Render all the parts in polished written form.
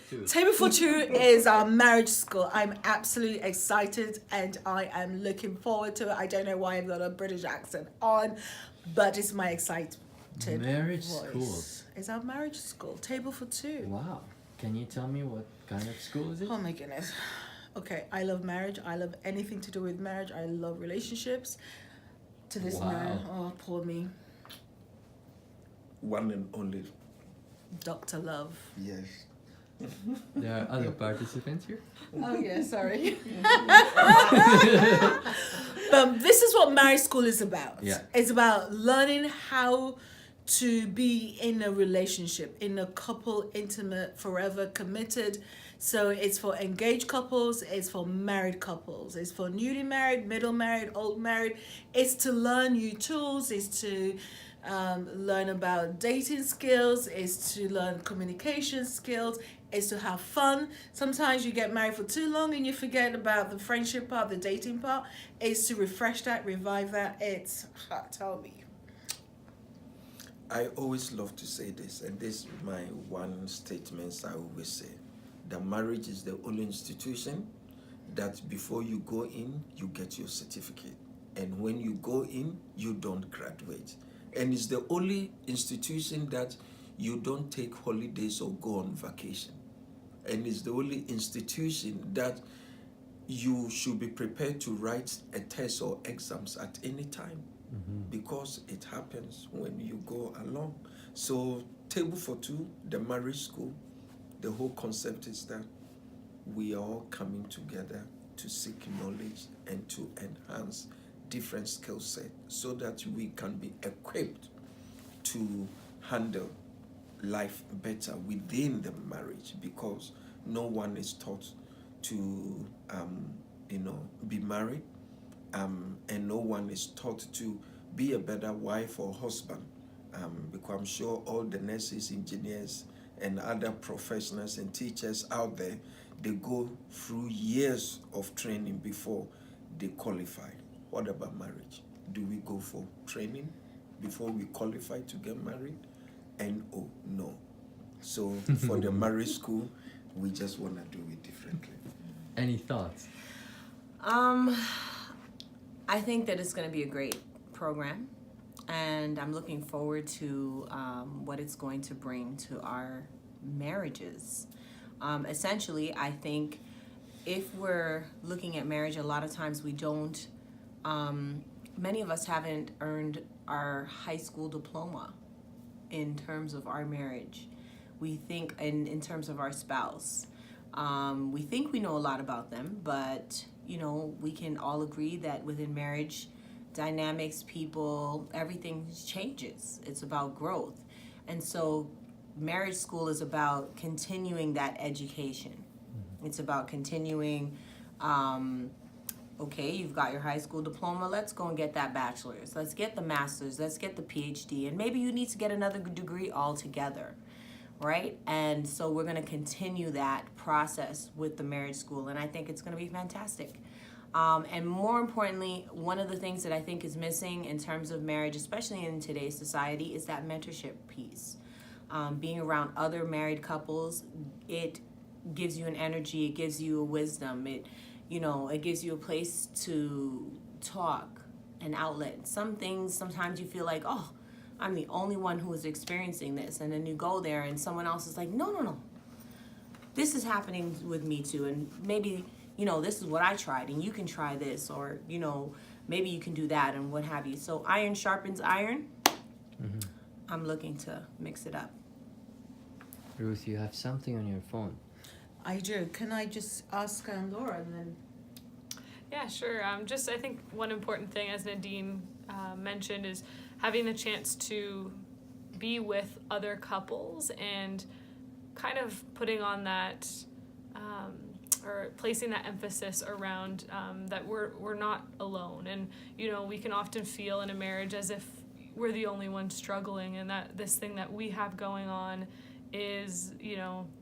Two? Table for Two is our marriage school. I'm absolutely excited and I am looking forward to it. I don't know why I've got a British accent on, but it's my excited Marriage voice. school. It's our marriage school. Table for Two. Wow. Can you tell me what kind of school is it? Oh my goodness. Okay, I love marriage. I love anything to do with marriage. I love relationships. To this man, oh, poor me. One and only. Dr. Love. Yes. There are other participants here? Oh yeah, sorry. This is what marriage school is about. Yeah. It's about learning how to be in a relationship, in a couple, intimate, forever committed. So it's for engaged couples, it's for married couples, it's for newly married, middle married, old married. It's to learn new tools, it's to learn about dating skills, it's to learn communication skills, it's to have fun. Sometimes you get married for too long and you forget about the friendship part, the dating part. It's to refresh that, revive that. It's, tell me. I always love to say this, and this is my one statement I always say. That marriage is the only institution that before you go in, you get your certificate. And when you go in, you don't graduate. And it's the only institution that you don't take holidays or go on vacation. And it's the only institution that you should be prepared to write a test or exams at any time. Because it happens when you go along. So Table for Two, the marriage school, the whole concept is that we are all coming together to seek knowledge and to enhance different skill sets so that we can be equipped to handle life better within the marriage, because no one is taught to be married, and no one is taught to be a better wife or husband, because I'm sure all the nurses, engineers, and other professionals and teachers out there, they go through years of training before they qualify. What about marriage? Do we go for training before we qualify to get married? And no. So for the marriage school, we just want to do it differently. Any thoughts? I think that it's going to be a great program, and I'm looking forward to what it's going to bring to our marriages. Essentially, I think if we're looking at marriage, a lot of times we don't, many of us haven't earned our high school diploma in terms of our marriage. We think in terms of our spouse. We think we know a lot about them, but we can all agree that within marriage, dynamics, people, everything changes. It's about growth. And so marriage school is about continuing that education. It's about continuing, okay, you've got your high school diploma, let's go and get that bachelor's. Let's get the master's, let's get the PhD, and maybe you need to get another degree altogether, right? And so we're gonna continue that process with the marriage school, and I think it's gonna be fantastic. And more importantly, one of the things that I think is missing in terms of marriage, especially in today's society, is that mentorship piece. Being around other married couples, it gives you an energy, it gives you a wisdom, it gives you a place to talk, an outlet. Some things, sometimes you feel like, oh, I'm the only one who is experiencing this. And then you go there and someone else is like, no. This is happening with me too. And maybe, this is what I tried and you can try this, or, maybe you can do that and what have you. So iron sharpens iron. Mm-hmm. I'm looking to mix it up. Ruth, you have something on your phone. I do. Can I just ask Laura and then? Yeah, sure. I think one important thing, as Nadine mentioned, is having the chance to be with other couples and kind of putting on that, or placing that emphasis around that we're not alone. And, we can often feel in a marriage as if we're the only one struggling, and that this thing that we have going on is,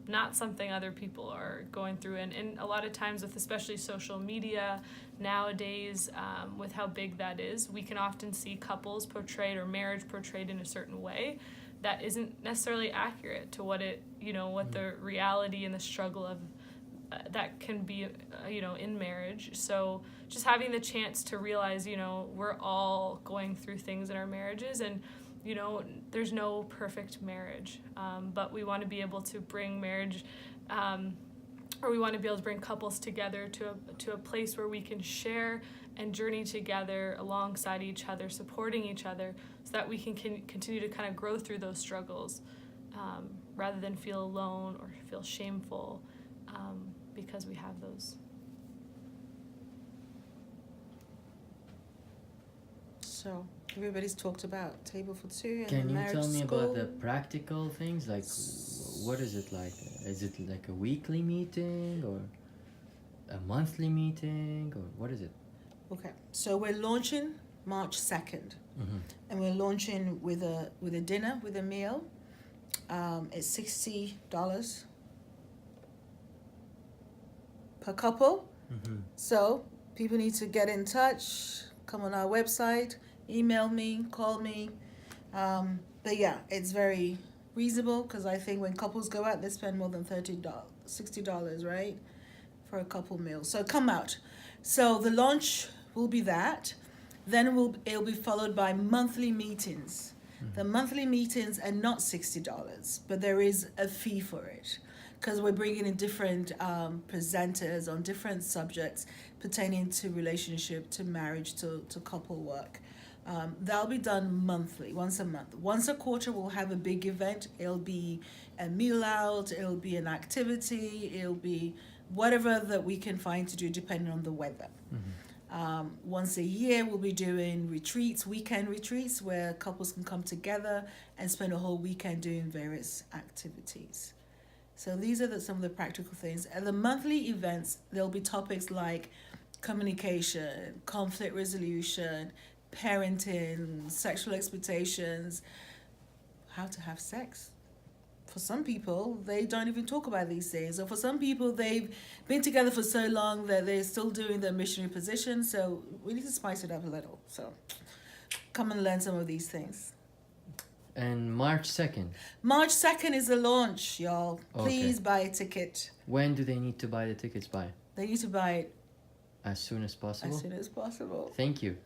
not something other people are going through. And a lot of times with especially social media nowadays, with how big that is, we can often see couples portrayed or marriage portrayed in a certain way that isn't necessarily accurate to what it, you know, what the reality and the struggle of that can be, you know, in marriage. So just having the chance to realize, you know, we're all going through things in our marriages, and, you know, there's no perfect marriage, but we want to be able to bring marriage, or we want to be able to bring couples together to a place where we can share and journey together alongside each other, supporting each other, so that we can continue to kind of grow through those struggles, rather than feel alone or feel shameful, because we have those. So everybody's talked about Table for Two and Can the you marriage tell me school. about the practical things? Like, what is it like? Is it like a weekly meeting or a monthly meeting, or what is it? Okay, so we're launching March 2nd, and we're launching with a dinner, with a meal. It's $60 per couple. So people need to get in touch, come on our website, email me, call me. But yeah, it's very reasonable, because I think when couples go out, they spend more than $60, right, for a couple meal. So come out. So the launch will be that. Then it'll be followed by monthly meetings. The monthly meetings are not $60, but there is a fee for it, because we're bringing in different presenters on different subjects pertaining to relationship, to marriage, to couple work. That'll be done monthly, once a month. Once a quarter, we'll have a big event. It'll be a meal out, it'll be an activity, it'll be whatever that we can find to do depending on the weather. Once a year, we'll be doing retreats, weekend retreats, where couples can come together and spend a whole weekend doing various activities. So these are some of the practical things. At the monthly events, there'll be topics like communication, conflict resolution, parenting, sexual expectations, how to have sex. For some people, they don't even talk about these things. Or for some people, they've been together for so long that they're still doing their missionary position. So we need to spice it up a little. So come and learn some of these things. And March 2nd. March 2nd is the launch, y'all. Please Okay. buy a ticket. When do they need to buy the tickets by? They need to buy it As soon as possible? as soon as possible. Thank you.